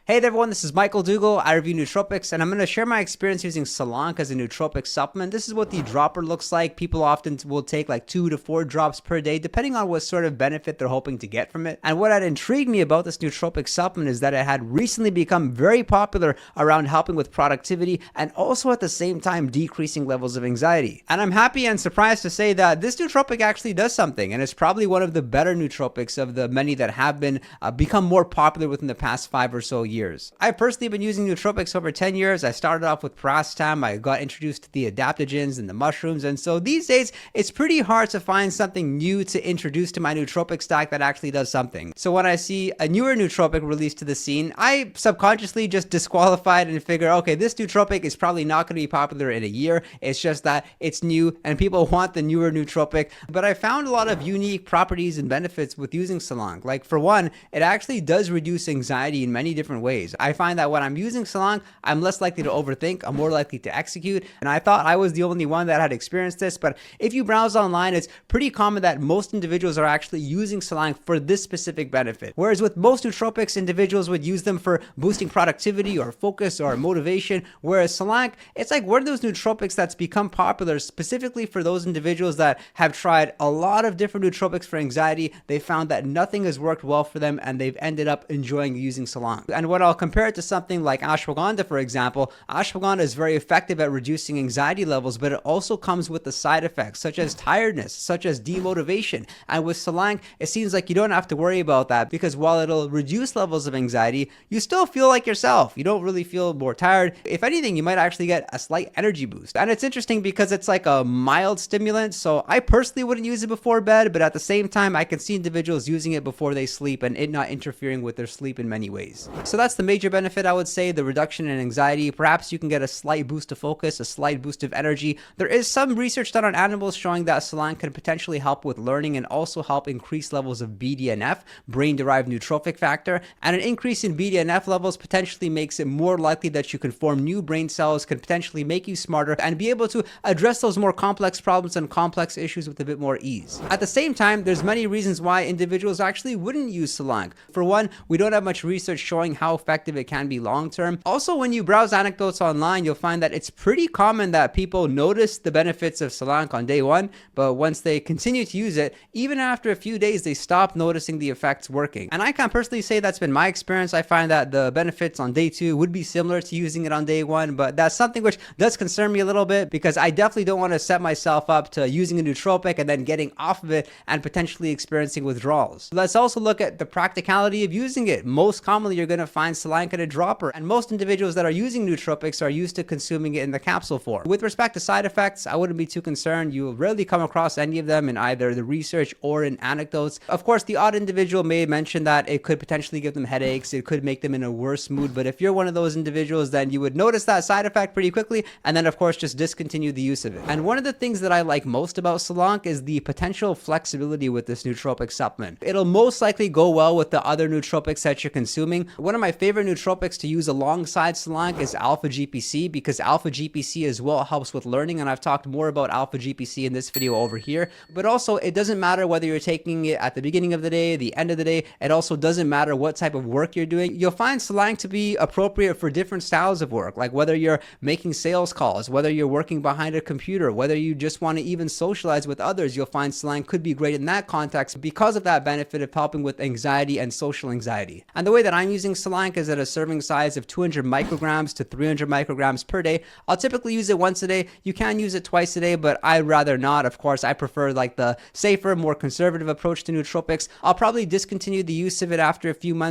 Hey there everyone, this is Michael Dougal. I review nootropics and I'm going to share my experience using Solank as a nootropic supplement. This is what the dropper looks like. People often will take like 2 to 4 drops per day depending on what sort of benefit they're hoping to get from it. And what had intrigued me about this nootropic supplement is that it had recently become very popular around helping with productivity and also at the same time decreasing levels of anxiety. And I'm happy and surprised to say that this nootropic actually does something, and it's probably one of the better nootropics of the many that have been become more popular within the past 5 or so years. I've personally been using nootropics over 10 years. I started off with paracetam. I got introduced to the adaptogens and the mushrooms. And so these days, it's pretty hard to find something new to introduce to my nootropic stack that actually does something. So when I see a newer nootropic released to the scene, I subconsciously just disqualify it and figure, okay, this nootropic is probably not going to be popular in a year. It's just that it's new and people want the newer nootropic. But I found a lot of unique properties and benefits with using Solank. Like for one, it actually does reduce anxiety in many different ways. I find that when I'm using Solank, I'm less likely to overthink, I'm more likely to execute, and I thought I was the only one that had experienced this, but if you browse online, it's pretty common that most individuals are actually using Solank for this specific benefit. Whereas with most nootropics, individuals would use them for boosting productivity or focus or motivation, whereas Solank, it's like one of those nootropics that's become popular specifically for those individuals that have tried a lot of different nootropics for anxiety. They found that nothing has worked well for them and they've ended up enjoying using Solank. And when I'll compare it to something like ashwagandha, for example, ashwagandha is very effective at reducing anxiety levels, but it also comes with the side effects such as tiredness, such as demotivation. And with Solank, it seems like you don't have to worry about that because while it'll reduce levels of anxiety, you still feel like yourself. You don't really feel more tired. If anything, you might actually get a slight energy boost. And it's interesting because it's like a mild stimulant, so I personally wouldn't use it before bed, but at the same time, I can see individuals using it before they sleep and it not interfering with their sleep in many ways. So that's the major benefit, I would say, the reduction in anxiety. Perhaps you can get a slight boost of focus, a slight boost of energy. There is some research done on animals showing that Solank can potentially help with learning and also help increase levels of BDNF, brain-derived neurotrophic factor, and an increase in BDNF levels potentially makes it more likely that you can form new brain cells, can potentially make you smarter, and be able to address those more complex problems and complex issues with a bit more ease. At the same time, there's many reasons why individuals actually wouldn't use Solank. For one, we don't have much research showing how effective it can be long-term. Also, when you browse anecdotes online, you'll find that it's pretty common that people notice the benefits of Solank on day one, but once they continue to use it, even after a few days, they stop noticing the effects working. And I can personally say that's been my experience. I find that the benefits on day 2 would be similar to using it on day 1, but that's something which does concern me a little bit because I definitely don't want to set myself up to using a nootropic and then getting off of it and potentially experiencing withdrawals. Let's also look at the practicality of using it. Most commonly, you're going to find Solank in a dropper, and most individuals that are using nootropics are used to consuming it in the capsule form. With respect to side effects, I wouldn't be too concerned. You will rarely come across any of them in either the research or in anecdotes. Of course, the odd individual may mention that it could potentially give them headaches, it could make them in a worse mood, but if you're one of those individuals, then you would notice that side effect pretty quickly, and then of course just discontinue the use of it. And one of the things that I like most about Solank is the potential flexibility with this nootropic supplement. It'll most likely go well with the other nootropics that you're consuming. One of my favorite nootropics to use alongside Solank is alpha GPC because alpha GPC as well helps with learning, and I've talked more about alpha GPC in this video over here. But also, it doesn't matter whether you're taking it at the beginning of the day, the end of the day. It also doesn't matter what type of work you're doing. You'll find Solank to be appropriate for different styles of work, like whether you're making sales calls, whether you're working behind a computer, whether you just want to even socialize with others. You'll find Solank could be great in that context because of that benefit of helping with anxiety and social anxiety. And the way that I'm using Solank is at a serving size of 200 micrograms to 300 micrograms per day. I'll typically use it once a day. You can use it twice a day, but I'd rather not. Of course, I prefer like the safer, more conservative approach to nootropics. I'll probably discontinue the use of it after a few months